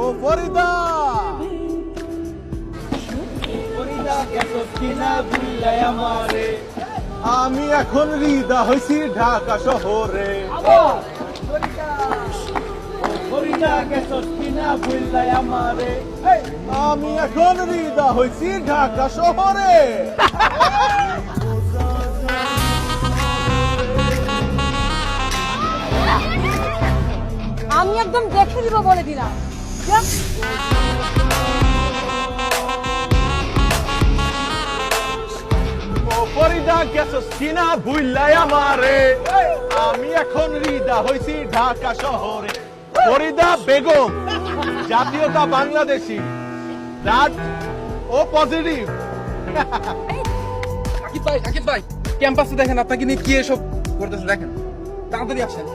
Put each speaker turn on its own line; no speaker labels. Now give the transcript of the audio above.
ও ফরিদা, ফরিদা গেছো কিনা ভুললাই আমারে, আমি এখন রিদা হইছি ঢাকা শহরে। ফরিদা গেছো কিনা ভুললাই আমারে, আমি এখন রিদা হইছি ঢাকা শহরে।
আমি একদম দেখে দিব বলে দিলাম। যাক।
ও ফরিদা গেছো কিনা ভুললাই আমারে, আমি এখন রিদা হইছি ঢাকা শহরে। ফরিদা বেগম জাতীয়তা বাংলাদেশী, রাত ও পজিটিভ।
সাকিব ভাই ক্যাম্পাসে দেখেন আপনাকে নিয়ে কি এসব করতেছে, দেখেন তাড়াতাড়ি আসেন।